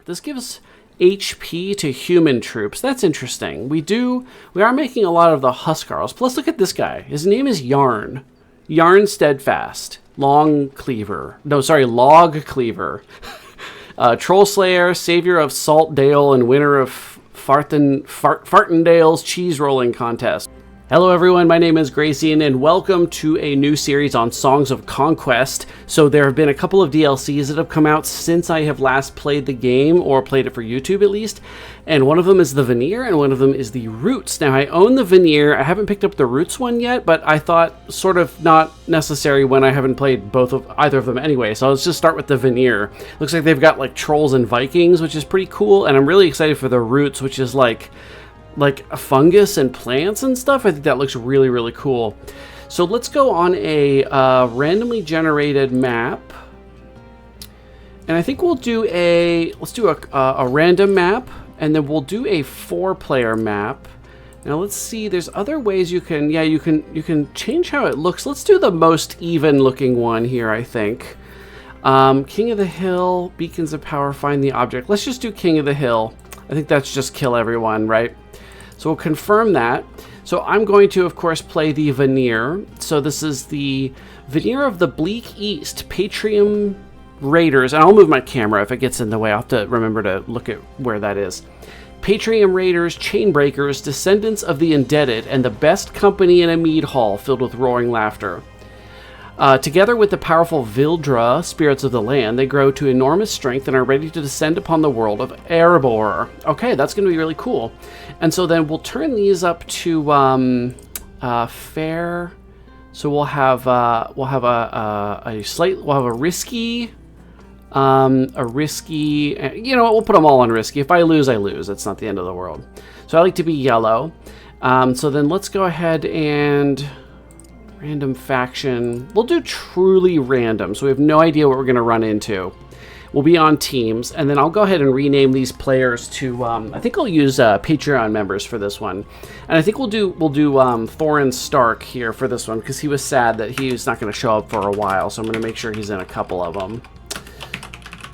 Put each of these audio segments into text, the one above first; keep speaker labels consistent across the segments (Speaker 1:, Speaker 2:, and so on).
Speaker 1: This gives HP to human troops. That's interesting. We are making a lot of the Huskarls. Plus, look at this guy. His name is Yarn. Yarn Steadfast. Log Cleaver. Troll Slayer, Savior of Salt Dale, and winner of Fartendale's Cheese Rolling Contest. Hello everyone, my name is Gracian, and welcome to a new series on Songs of Conquest. So there have been a couple of DLCs that have come out since I have last played the game, or played it for YouTube at least, and one of them is the Vanir, and one of them is the Roots. Now I own the Vanir, I haven't picked up the Roots one yet, but I thought sort of not necessary when I haven't played either of them anyway, so let's just start with the Vanir. Looks like they've got like trolls and Vikings, which is pretty cool, and I'm really excited for the Roots, which is like a fungus and plants and stuff. I think that looks really, really cool. So let's go on a randomly generated map. And I think we'll do let's do a random map, and then we'll do a 4-player map. Now let's see, there's other ways you can change how it looks. Let's do the most even looking one here, I think. King of the Hill, Beacons of Power, find the object. Let's just do King of the Hill. I think that's just kill everyone, right? So we'll confirm that. So I'm going to, of course, play the Vanir. So this is the Vanir of the Bleak East, Patrium Raiders. And I'll move my camera if it gets in the way. I'll have to remember to look at where that is. Patrium Raiders, Chainbreakers, Descendants of the Indebted, and the best company in a mead hall filled with roaring laughter. Together with the powerful Vildra, spirits of the land, they grow to enormous strength and are ready to descend upon the world of Erebor. Okay, that's going to be really cool. And so then we'll turn these up to fair. So we'll have a risky, you know what, we'll put them all on risky. If I lose, I lose. It's not the end of the world. So I like to be yellow. So then let's go ahead and random faction. We'll do truly random, so we have no idea what we're going to run into. We'll be on teams, and then I'll go ahead and rename these players to, I think I'll use Patreon members for this one. And I think we'll do Thorin Stark here for this one, because he was sad that he's not going to show up for a while, so I'm going to make sure he's in a couple of them.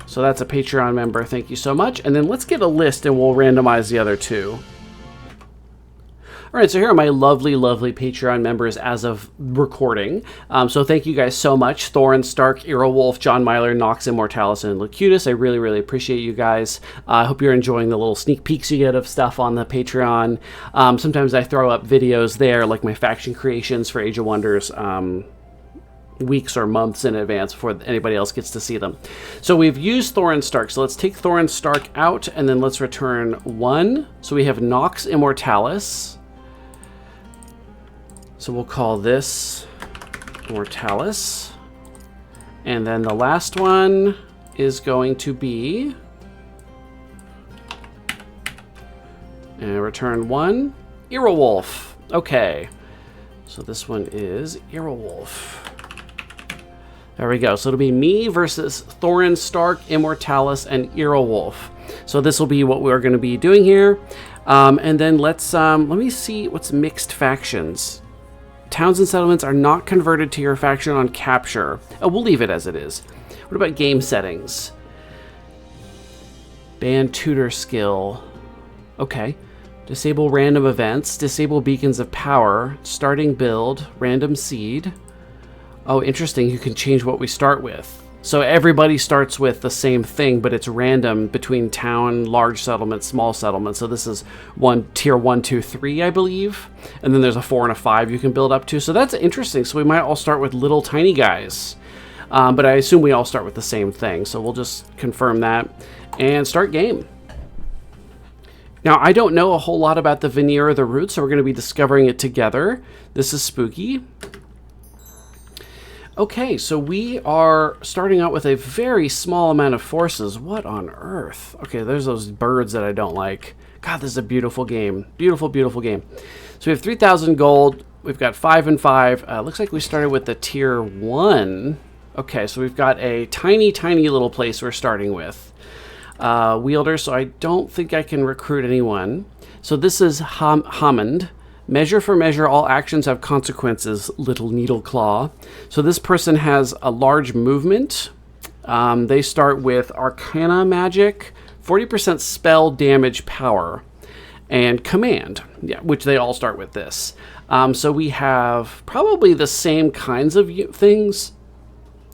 Speaker 1: So that's a Patreon member, thank you so much. And then let's get a list, and we'll randomize the other two. All right, so here are my lovely, lovely Patreon members as of recording. So thank you guys so much. Thorin Stark, Earwolf, John Myler, Nox Immortalis, and Locutus. I really, really appreciate you guys. I hope you're enjoying the little sneak peeks you get of stuff on the Patreon. Sometimes I throw up videos there, like my faction creations for Age of Wonders, weeks or months in advance before anybody else gets to see them. So we've used Thorin Stark. So let's take Thorin Stark out, and then let's return 1. So we have Nox Immortalis. So we'll call this Mortalis. And then the last one is going to be, and return 1, Earwolf. Okay. So this one is Earwolf. There we go. So it'll be me versus Thorin Stark, Immortalis, and Earwolf. So this will be what we're going to be doing here. And then let me see what's mixed factions. Towns and settlements are not converted to your faction on capture. Oh, we'll leave it as it is. What about game settings? Ban tutor skill. Okay. Disable random events. Disable beacons of power. Starting build. Random seed. Oh, interesting. You can change what we start with. So everybody starts with the same thing, but it's random between town, large settlement, small settlement. So this is tier 1, 2, 3, I believe. And then there's a 4 and a 5 you can build up to. So that's interesting. So we might all start with little tiny guys. But I assume we all start with the same thing. So we'll just confirm that and start game. Now, I don't know a whole lot about the Vanir or the Roots, so we're going to be discovering it together. This is spooky. Okay, so we are starting out with a very small amount of forces. What on earth? Okay, there's those birds that I don't like. God, this is a beautiful game. Beautiful, beautiful game. So we have 3,000 gold. We've got 5 and 5. Looks like we started with the tier 1. Okay, so we've got a tiny, tiny little place we're starting with. Wielder, so I don't think I can recruit anyone. So this is Hammond. Measure for measure, all actions have consequences, little needle claw. So this person has a large movement. They start with Arcana magic, 40% spell damage power, and command, yeah, which they all start with this. So we have probably the same kinds of things.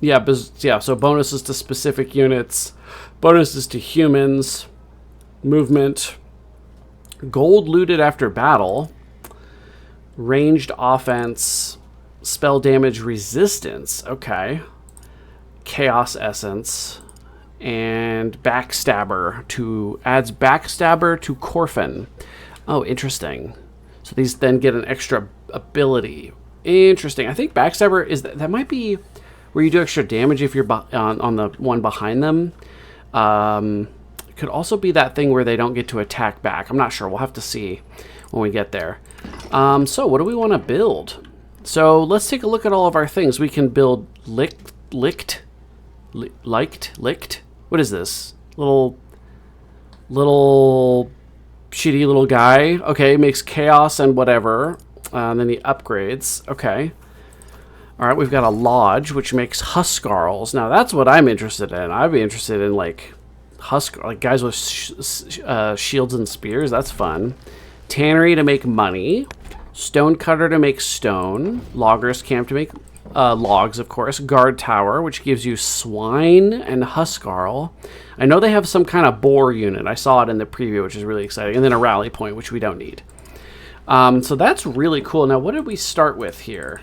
Speaker 1: Yeah, so bonuses to specific units, bonuses to humans, movement, gold looted after battle, ranged offense, spell damage resistance, okay, chaos essence, and backstabber adds backstabber to Corfin. Oh, interesting. So these then get an extra ability. Interesting. I think backstabber is that might be where you do extra damage if you're on the one behind them. It could also be that thing where they don't get to attack back. I'm not sure. We'll have to see when we get there. So what do we want to build? So let's take a look at all of our things. We can build licked. What is this? Little shitty little guy. Okay, makes chaos and whatever. Then he upgrades. Okay. All right, we've got a lodge, which makes huskarls. Now that's what I'm interested in. I'd be interested in like guys with shields and spears. That's fun. Tannery to make money. Stone cutter to make stone. Loggers camp to make logs, of course. Guard tower, which gives you swine and huskarl. I know they have some kind of boar unit. I saw it in the preview, which is really exciting. And then a rally point, which we don't need. So that's really cool. Now, what did we start with here?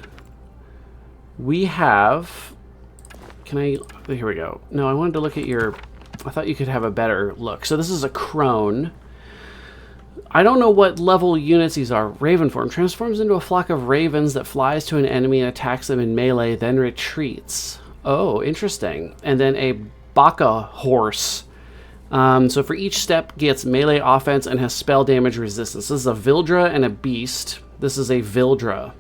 Speaker 1: We have... Here we go. No, I wanted to look at your... I thought you could have a better look. So this is a crone. I don't know what level units these are. Raven form. Transforms into a flock of ravens that flies to an enemy and attacks them in melee, then retreats. Oh, interesting. And then a baka horse. So for each step gets melee offense and has spell damage resistance. This is a Vildra and a beast. This is a Vildra.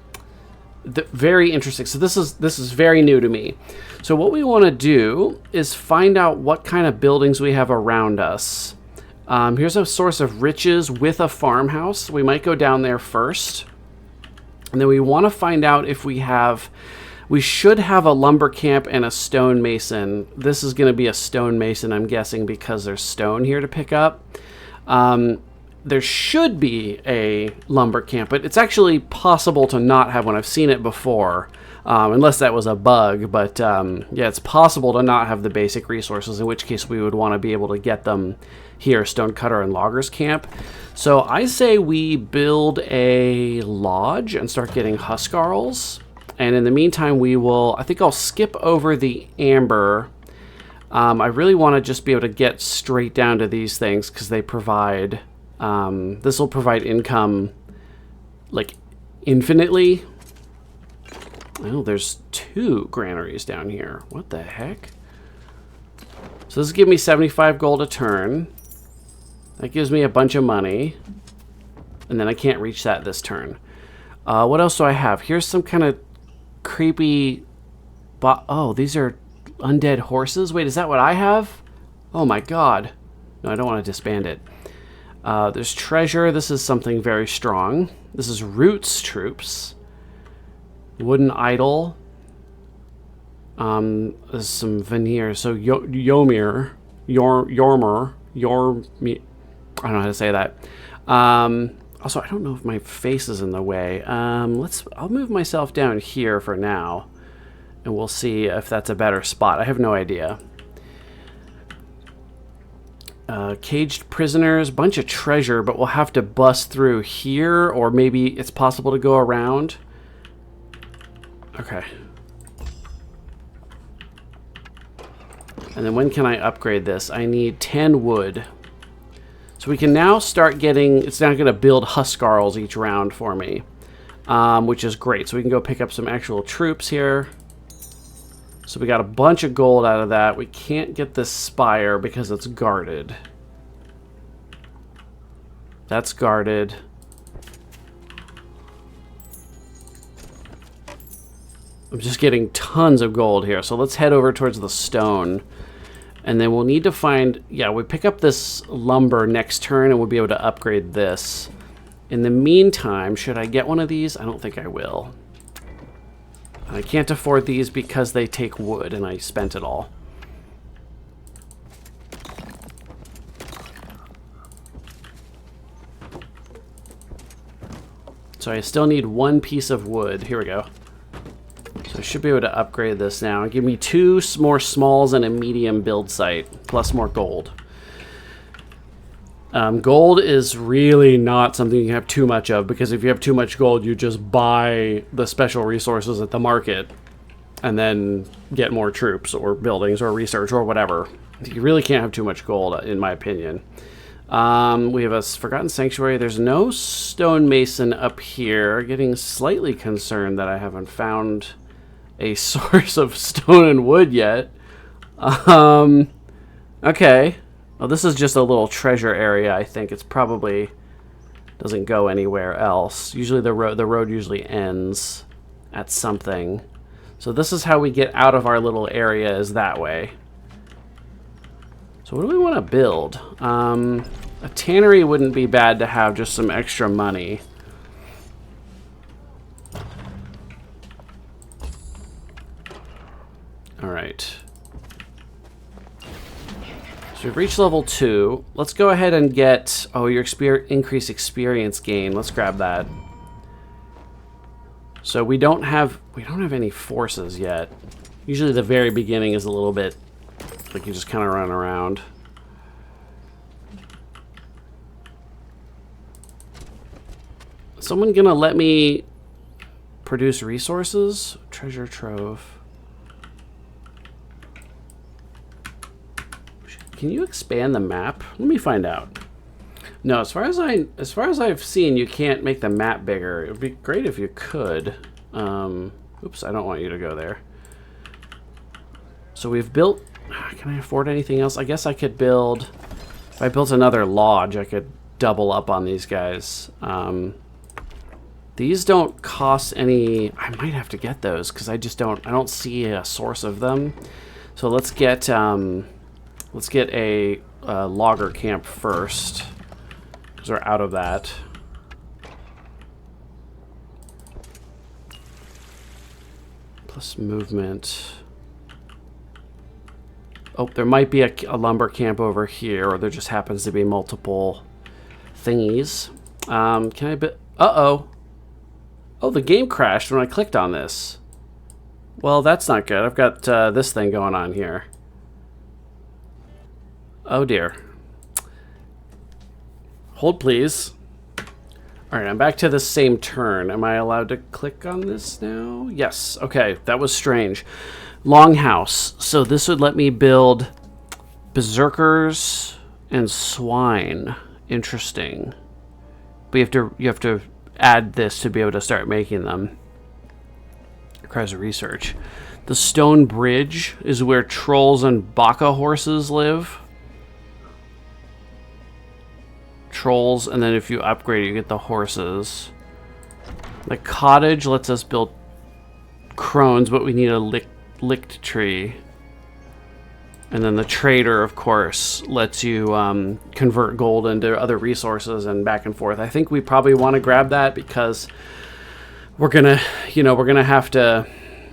Speaker 1: Very interesting. So this is very new to me. So what we want to do is find out what kind of buildings we have around us. Here's a source of riches with a farmhouse. We might go down there first. And then we want to find out if we should have a lumber camp and a stonemason. This is going to be a stonemason, I'm guessing, because there's stone here to pick up. There should be a lumber camp, but it's actually possible to not have one. I've seen it before, unless that was a bug. But yeah, it's possible to not have the basic resources, in which case we would want to be able to get them here, Stonecutter and Loggers Camp. So I say we build a lodge and start getting huskarls. And in the meantime, I think I'll skip over the amber. I really want to just be able to get straight down to these things because they provide... this will provide income, like, infinitely. Oh, there's 2 granaries down here. What the heck? So this will give me 75 gold a turn. That gives me a bunch of money. And then I can't reach that this turn. What else do I have? Here's some kind of creepy... Oh, these are undead horses? Wait, is that what I have? Oh my god. No, I don't want to disband it. There's treasure. This is something very strong. This is Roots troops. Wooden idol. There's some Vanir. So Yormer. I don't know how to say that. Also, I don't know if my face is in the way. I'll move myself down here for now, and we'll see if that's a better spot. I have no idea. Caged prisoners, bunch of treasure, but we'll have to bust through here, or maybe it's possible to go around. Okay. And then when can I upgrade this? I need 10 wood. So we can now start getting, it's now going to build huskarls each round for me, which is great. So we can go pick up some actual troops here. So we got a bunch of gold out of that. We can't get this spire because it's guarded. That's guarded. I'm just getting tons of gold here. So let's head over towards the stone. And then we'll need to find... Yeah, we pick up this lumber next turn and we'll be able to upgrade this. In the meantime, should I get one of these? I don't think I will. I can't afford these because they take wood and I spent it all. So I still need 1 piece of wood. Here we go. So I should be able to upgrade this now. Give me 2 more smalls and a medium build site, plus more gold. Gold is really not something you have too much of, because if you have too much gold, you just buy the special resources at the market and then get more troops or buildings or research or whatever. You really can't have too much gold, in my opinion. We have a Forgotten Sanctuary. There's no stonemason up here. Getting slightly concerned that I haven't found a source of stone and wood yet. Okay. Well, this is just a little treasure area. I think it's probably doesn't go anywhere else. Usually the road usually ends at something. So this is how we get out of our little area, is that way. So what do we want to build? A tannery wouldn't be bad to have, just some extra money. All right. So we've reached level 2. Let's go ahead and get... Oh, your increased experience gain. Let's grab that. So we don't have any forces yet. Usually the very beginning is a little bit like you just kind of run around. Is someone gonna let me produce resources? Treasure trove. Can you expand the map? Let me find out. No, as far as I've seen, you can't make the map bigger. It would be great if you could. Oops, I don't want you to go there. So we've built... Can I afford anything else? I guess I could build... If I built another lodge, I could double up on these guys. These don't cost any... I might have to get those, because I don't see a source of them. So let's get a logger camp first, because we're out of that. Plus movement. Oh, there might be a lumber camp over here, or there just happens to be multiple thingies. Can I build... Uh-oh. Oh, the game crashed when I clicked on this. Well, that's not good. I've got this thing going on here. Oh dear. Hold please. Alright, I'm back to the same turn. Am I allowed to click on this now? Yes. Okay, that was strange. Longhouse. So this would let me build berserkers and swine. Interesting. But you have to add this to be able to start making them. Requires research. The stone bridge is where trolls and baka horses live. Trolls, and then if you upgrade, you get the horses. The cottage lets us build crones, but we need a licked tree. And then the trader, of course, lets you convert gold into other resources and back and forth. I think we probably want to grab that because we're gonna have to.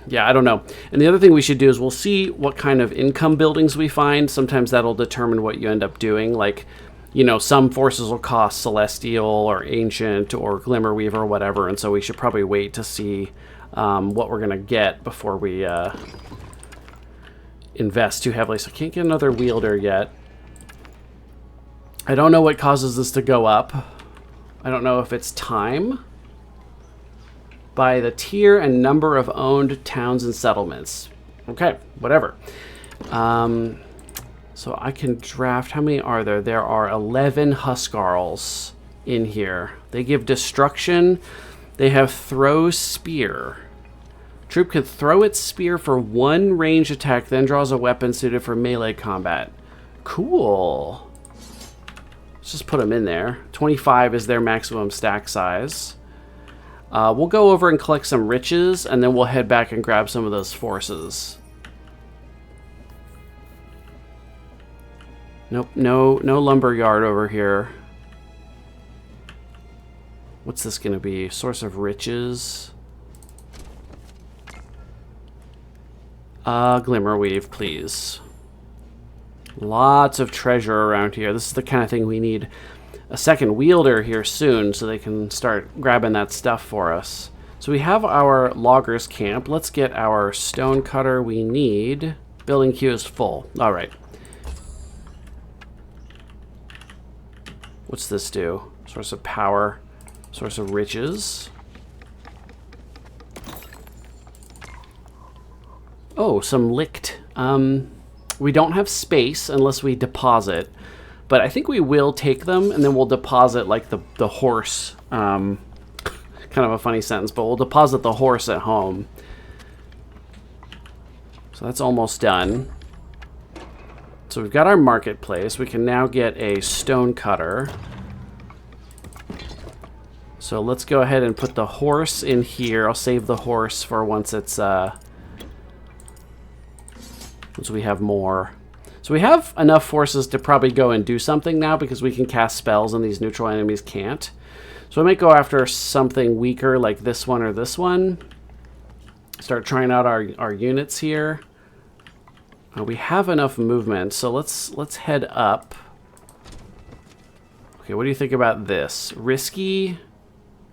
Speaker 1: Yeah, I don't know. And the other thing we should do is we'll see what kind of income buildings we find. Sometimes that'll determine what you end up doing. Like, you know, some forces will cost Celestial or Ancient or Glimmerweaver or whatever, and so we should probably wait to see what we're going to get before we invest too heavily. So I can't get another wielder yet. I don't know what causes this to go up. I don't know if it's time. By the tier and number of owned towns and settlements. Okay, whatever. So I can draft, how many are there? There are 11 Huskarls in here. They give destruction. They have throw spear. Troop can throw its spear for 1 range attack, then draws a weapon suited for melee combat. Cool. Let's just put them in there. 25 is their maximum stack size. We'll go over and collect some riches, and then we'll head back and grab some of those forces. Nope, no lumber yard over here. What's this gonna be? Source of riches. Glimmerweave, please. Lots of treasure around here. This is the kind of thing we need. a second wielder here soon so they can start grabbing that stuff for us. So we have our loggers camp. Let's get our stone cutter we need. Building queue is full. All right. What's this do? Source of power, source of riches. Oh, some licked. We don't have space unless we deposit, but I think we will take them and then we'll deposit like the horse. Kind of a funny sentence, but we'll deposit the horse at home. So that's almost done. So we've got our marketplace. We can now get a stone cutter. So let's go ahead and put the horse in here. I'll save the horse for once it's once we have more. So we have enough forces to probably go and do something now because we can cast spells and these neutral enemies can't. So I might go after something weaker like this one or this one. Start trying out our units here. We have enough movement, so let's head up. Okay, what do you think about this? Risky,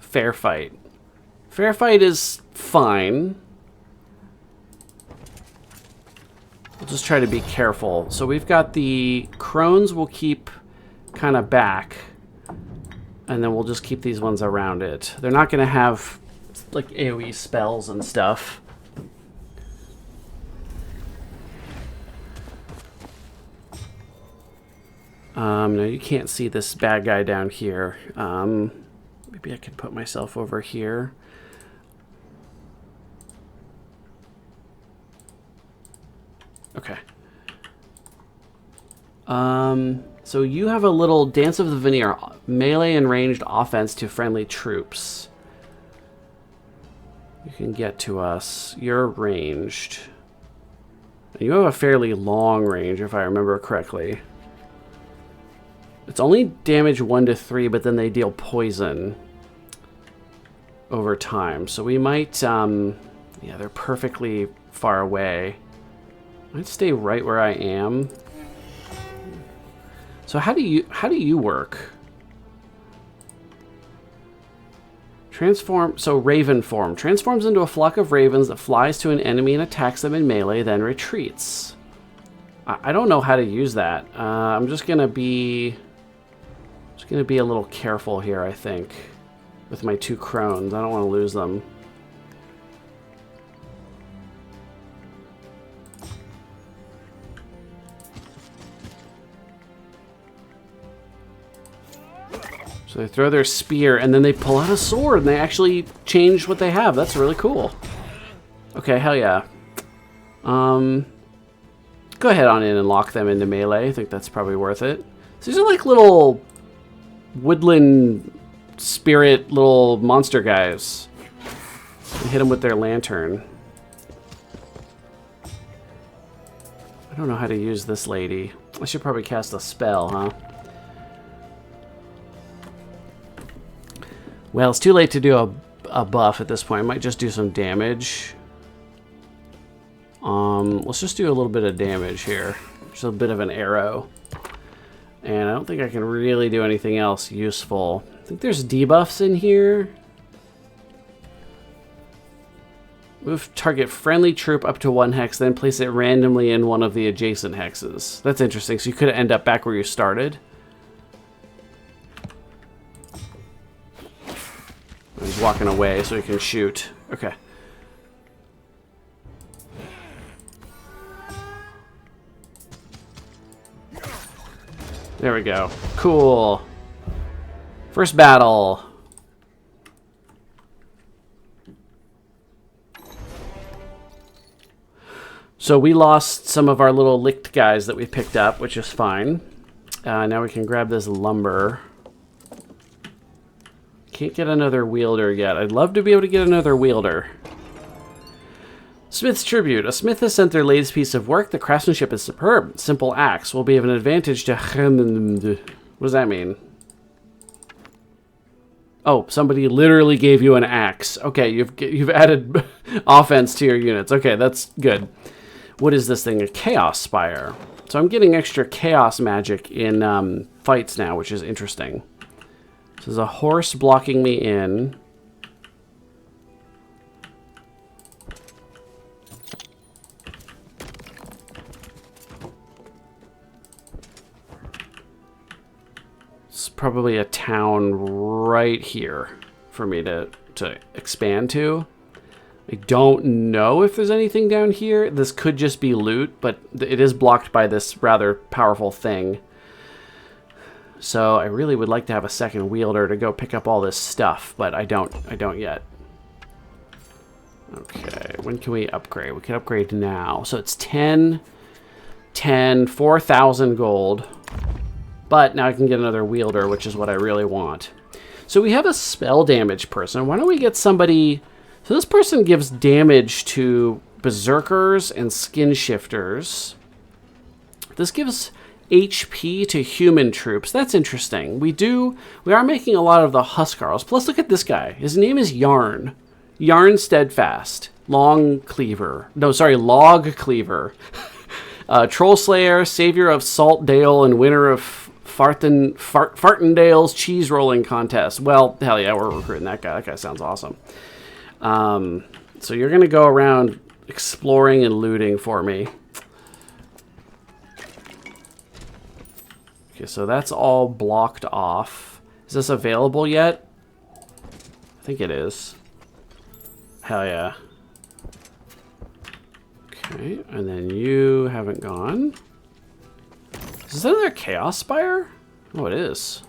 Speaker 1: fair fight. Fair fight is fine. We'll just try to be careful. So we've got the crones we'll keep kind of back. And then we'll just keep these ones around it. They're not going to have like AoE spells and stuff. No, you can't see this bad guy down here. Maybe I can put myself over here. Okay. So you have a little Dance of the Vanir, melee and ranged offense to friendly troops. You can get to us. You're ranged. You have a fairly long range, if I remember correctly. It's only damage 1 to 3, but then they deal poison over time. So we might, yeah, they're perfectly far away. I'd stay right where I am. So how do you work? Transform, so raven form. Transforms into a flock of ravens that flies to an enemy and attacks them in melee, then retreats. I don't know how to use that. I'm just gonna be a little careful here, I think, with my 2 crones. I don't want to lose them. So they throw their spear, and then they pull out a sword, and they actually change what they have. That's really cool. Okay, hell yeah. Go ahead on in and lock them into melee. I think that's probably worth it. So these are like little woodland spirit little monster guys. And hit them with their lantern. I don't know how to use this lady. I should probably cast a spell, huh? Well, it's too late to do a buff at this point. I might just do some damage. Let's just do a little bit of damage here. Just a bit of an arrow. And I don't think I can really do anything else useful. I think there's debuffs in here. Move target friendly troop up to 1 hex, then place it randomly in one of the adjacent hexes. That's interesting. So you could end up back where you started. He's walking away so he can shoot. Okay. There we go. Cool. First battle. So we lost some of our little licked guys that we picked up, which is fine. Now we can grab this lumber. Can't get another wielder yet. I'd love to be able to get another wielder. Smith's Tribute. A smith has sent their latest piece of work. The craftsmanship is superb. Simple axe will be of an advantage to... What does that mean? Oh, somebody literally gave you an axe. Okay, you've added offense to your units. Okay, that's good. What is this thing? A Chaos Spire. So I'm getting extra chaos magic in fights now, which is interesting. So there's a horse blocking me in. It's probably a town right here for me to expand to. I don't know if there's anything down here. This could just be loot, but it is blocked by this rather powerful thing. So I really would like to have a second wielder to go pick up all this stuff, but I don't yet. Okay, when can we upgrade? We can upgrade now. So it's 10, 4,000 gold. But now I can get another wielder, which is what I really want. So we have a spell damage person. Why don't we get somebody... So this person gives damage to berserkers and skin shifters. This gives HP to human troops. That's interesting. We are making a lot of the Huskarls. Plus, look at this guy. His name is Yarn. Yarn Steadfast. Log Cleaver. Troll Slayer, Savior of Salt Dale, and winner of Fartendale's cheese rolling contest. Well, hell yeah, we're recruiting that guy. That guy sounds awesome. So you're going to go around exploring and looting for me. Okay, so that's all blocked off. Is this available yet? I think it is. Hell yeah. Okay, and then you haven't gone. Is that another Chaos Spire? Oh, it is.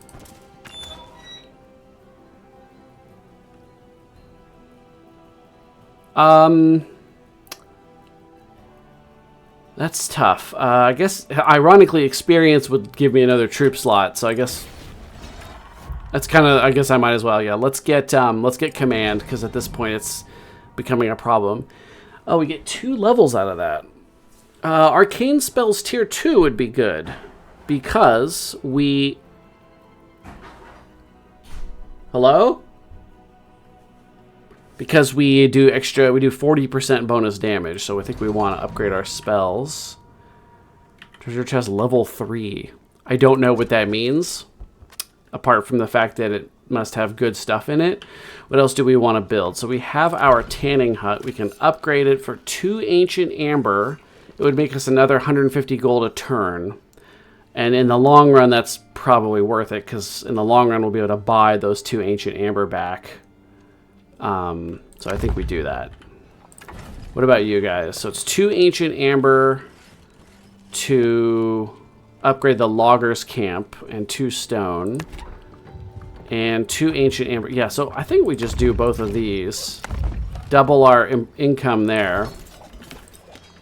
Speaker 1: That's tough. I guess, ironically, experience would give me another troop slot, so I guess that's kind of, I guess I might as well, yeah. Let's get command, because at this point it's becoming a problem. Oh, we get 2 levels out of that. Arcane spells tier 2 would be good, because we... Hello? Because we do 40% bonus damage, so I think we want to upgrade our spells. Treasure chest level 3. I don't know what that means, apart from the fact that it must have good stuff in it. What else do we want to build? So we have our tanning hut. We can upgrade it for 2 ancient amber. It would make us another 150 gold a turn. And in the long run, that's probably worth it, because in the long run, we'll be able to buy those 2 ancient amber back. So I think we do that. What about you guys? So it's 2 ancient amber to upgrade the loggers camp, and 2 stone, and 2 ancient amber. Yeah, so I think we just do both of these. Double our income there.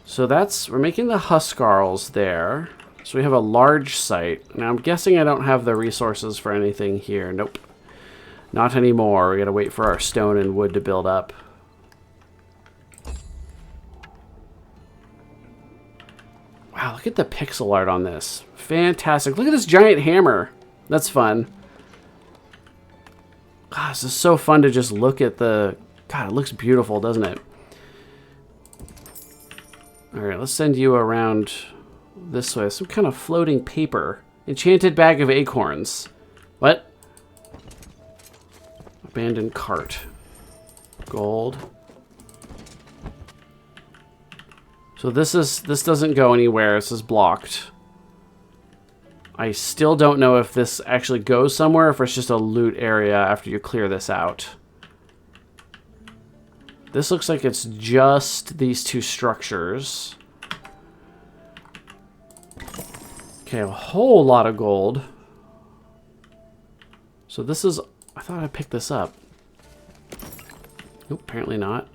Speaker 1: So we're making the Huskarls there. So we have a large site. Now I'm guessing I don't have the resources for anything here. Nope. Not anymore. We gotta wait for our stone and wood to build up. Wow, look at the pixel art on this. Fantastic. Look at this giant hammer. That's fun. God, this is so fun to just look at the... God, it looks beautiful, doesn't it? Alright, let's send you around this way. Some kind of floating paper. Enchanted bag of acorns. What? Abandoned cart. Gold. So this doesn't go anywhere. This is blocked. I still don't know if this actually goes somewhere, or if it's just a loot area after you clear this out. This looks like it's just these 2 structures. Okay, a whole lot of gold. So this is... I thought I picked this up. Nope, apparently not.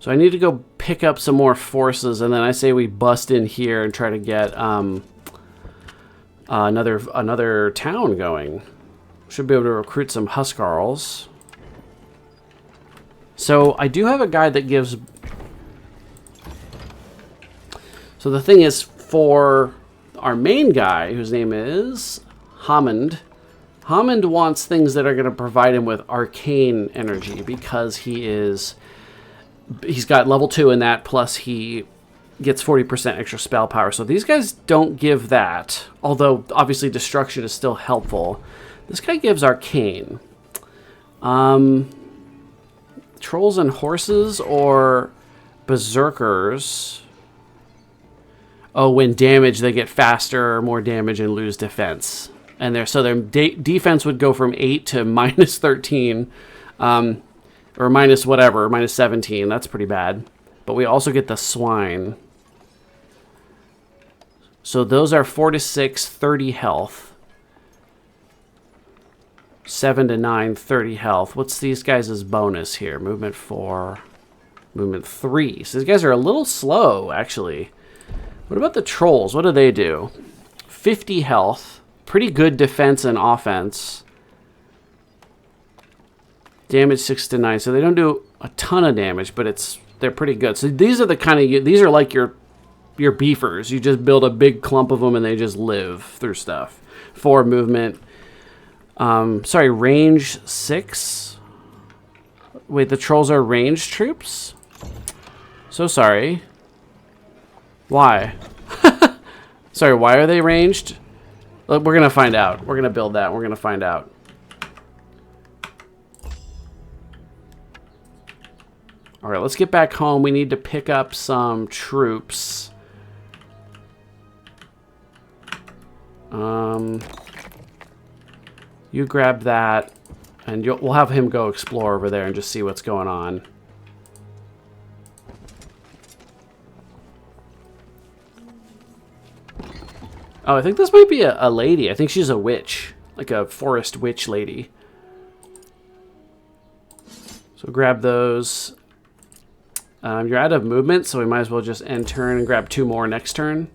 Speaker 1: So I need to go pick up some more forces, and then I say we bust in here and try to get another town going. Should be able to recruit some Huskarls. So I do have a guy that gives... So the thing is, for our main guy, whose name is Hammond, Hammond wants things that are going to provide him with arcane energy, because he's got level 2 in that, plus he gets 40% extra spell power. So these guys don't give that, although obviously destruction is still helpful. This guy gives arcane. Trolls and horses or berserkers. Oh, when damaged, they get faster or more damage and lose defense. And their defense would go from 8 to minus 13. Or minus whatever, minus 17. That's pretty bad. But we also get the swine. So those are 4 to 6, 30 health. 7 to 9, 30 health. What's these guys' bonus here? Movement 4, movement 3. So these guys are a little slow, actually. What about the trolls? What do they do? 50 health. Pretty good defense and offense. Damage 6 to 9. So they don't do a ton of damage, but they're pretty good. So these are the kind of... These are like your beefers. You just build a big clump of them and they just live through stuff. 4 movement... sorry, range 6? Wait, the trolls are ranged troops? So sorry. Why? Sorry, why are they ranged? Look, we're gonna find out. We're gonna build that. We're gonna find out. Alright, let's get back home. We need to pick up some troops. You grab that, and we'll have him go explore over there and just see what's going on. Oh, I think this might be a lady. I think she's a witch, like a forest witch lady. So grab those. You're out of movement, so we might as well just end turn and grab 2 more next turn.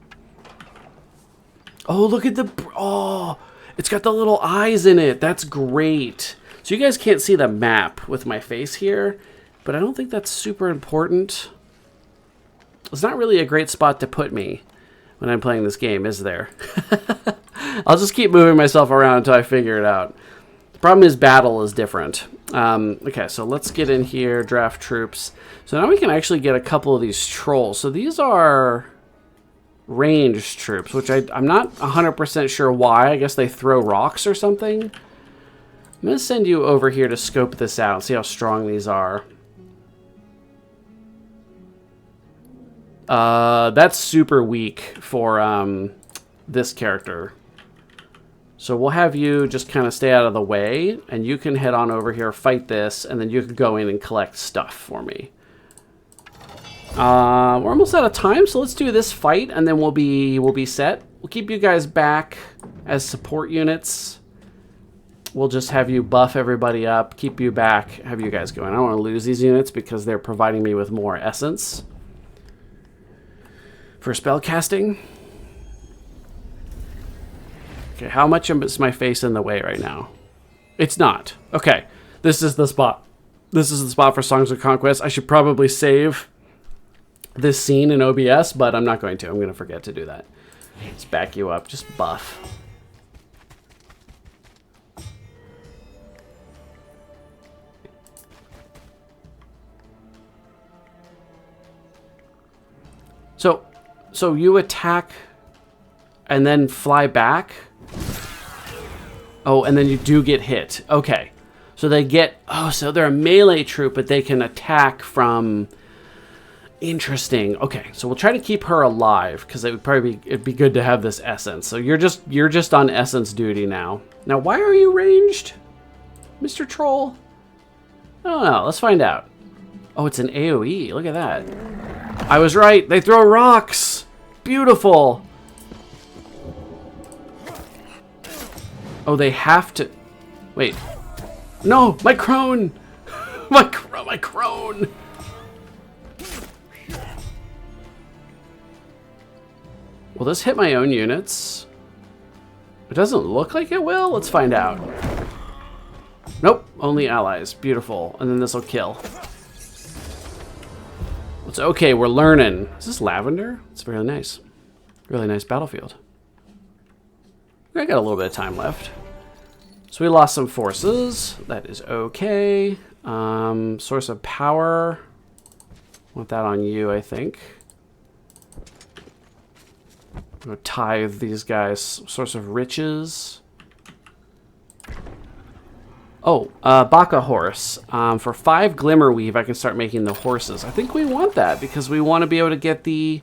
Speaker 1: Oh, look at the... Oh... It's got the little eyes in it. That's great. So you guys can't see the map with my face here, but I don't think that's super important. It's not really a great spot to put me when I'm playing this game, is there? I'll just keep moving myself around until I figure it out. The problem is battle is different. Okay, so let's get in here, draft troops. So now we can actually get a couple of these trolls. So these are... ranged troops, which I'm not 100% sure why. I guess they throw rocks or something. I'm going to send you over here to scope this out and see how strong these are. That's super weak for this character. So we'll have you just kind of stay out of the way, and you can head on over here, fight this, and then you can go in and collect stuff for me. We're almost out of time, so let's do this fight, and then we'll be set. We'll keep you guys back as support units. We'll just have you buff everybody up, keep you back, have you guys going. I don't want to lose these units because they're providing me with more essence for spell casting. Okay, how much is my face in the way right now? It's not. Okay, this is the spot. This is the spot for Songs of Conquest. I should probably save this scene in OBS, but I'm not going to. I'm going to forget to do that. Let's back you up. Just buff. So you attack and then fly back? Oh, and then you do get hit. Okay. So they get... Oh, so they're a melee troop, but they can attack from... Interesting. Okay, so we'll try to keep her alive because it'd be good to have this essence. So you're just on essence duty now. Now, why are you ranged, Mr. Troll? I don't know. Let's find out. Oh, it's an AoE. Look at that. I was right. They throw rocks. Beautiful. Oh, they have to. Wait. No, my crone. my crone. Will this hit my own units? It doesn't look like it will. Let's find out. Nope, only allies. Beautiful. And then this will kill. It's okay, we're learning. Is this lavender? It's really nice. Really nice battlefield. I got a little bit of time left. So we lost some forces. That is okay. Source of power. Want that on you, I think. I'm gonna tithe these guys. Source of riches. Oh, Baka horse. For 5 glimmer weave, I can start making the horses. I think we want that because we want to be able to get the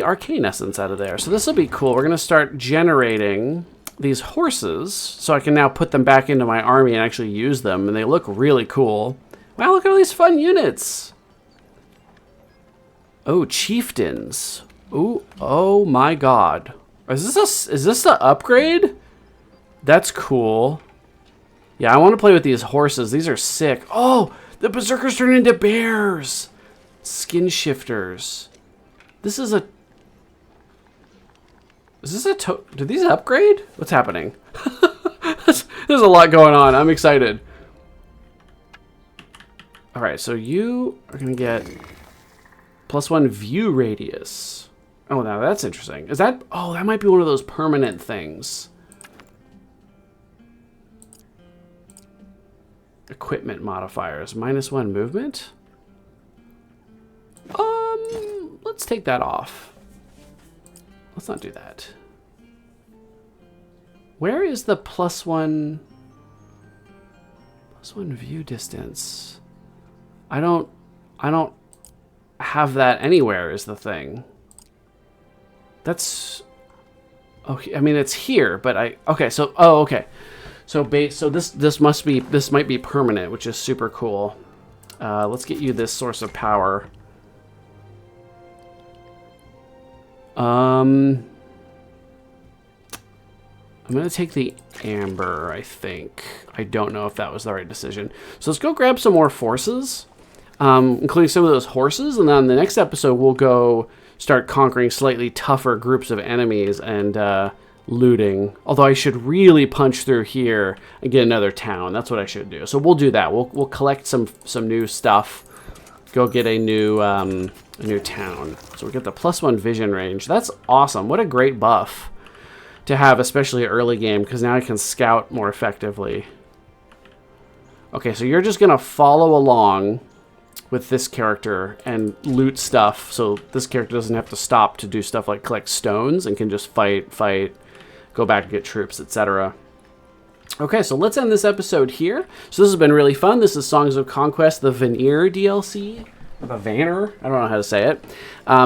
Speaker 1: arcane essence out of there. So this will be cool. We're going to start generating these horses so I can now put them back into my army and actually use them. And they look really cool. Wow, look at all these fun units. Oh, chieftains. Ooh, oh my god. Is this the upgrade? That's cool. Yeah, I want to play with these horses. These are sick. Oh, the berserkers turn into bears. Skin shifters. This is a... Is this a... Did these upgrade? What's happening? There's a lot going on. I'm excited. Alright, so you are going to get +1 view radius. Oh, now that's interesting. Is that... Oh, that might be one of those permanent things. Equipment modifiers. -1 movement? Let's take that off. Let's not do that. Where is the +1 view distance? I don't have that anywhere is the thing. That's okay. I mean, it's here, but okay. So okay. So this might be permanent, which is super cool. Let's get you this source of power. I'm gonna take the amber, I think. I don't know if that was the right decision. So let's go grab some more forces, including some of those horses, and then in the next episode we'll go start conquering slightly tougher groups of enemies and looting. Although I should really punch through here and get another town. That's what I should do. So we'll do that. We'll collect some new stuff. Go get a new town. So we get the +1 vision range. That's awesome. What a great buff to have, especially early game, because now I can scout more effectively. Okay, so you're just gonna follow along with this character and loot stuff, so this character doesn't have to stop to do stuff like collect stones and can just fight, go back and get troops, etc. Okay, so let's end this episode here. So this has been really fun. This is Songs of Conquest, the Vanir DLC. The Vanir? I don't know how to say it.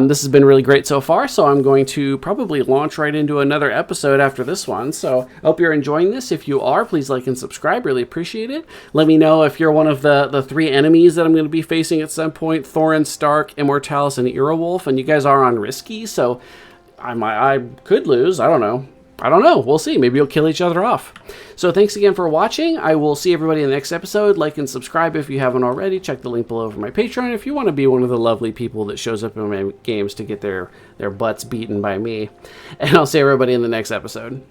Speaker 1: This has been really great so far, so I'm going to probably launch right into another episode after this one. So I hope you're enjoying this. If you are, please like and subscribe. Really appreciate it. Let me know if you're one of the 3 enemies that I'm going to be facing at some point. Thorin, Stark, Immortalis, and Earwolf. And you guys are on risky, so I could lose. I don't know. We'll see. Maybe you'll kill each other off. So thanks again for watching. I will see everybody in the next episode. Like and subscribe if you haven't already. Check the link below for my Patreon if you want to be one of the lovely people that shows up in my games to get their butts beaten by me. And I'll see everybody in the next episode.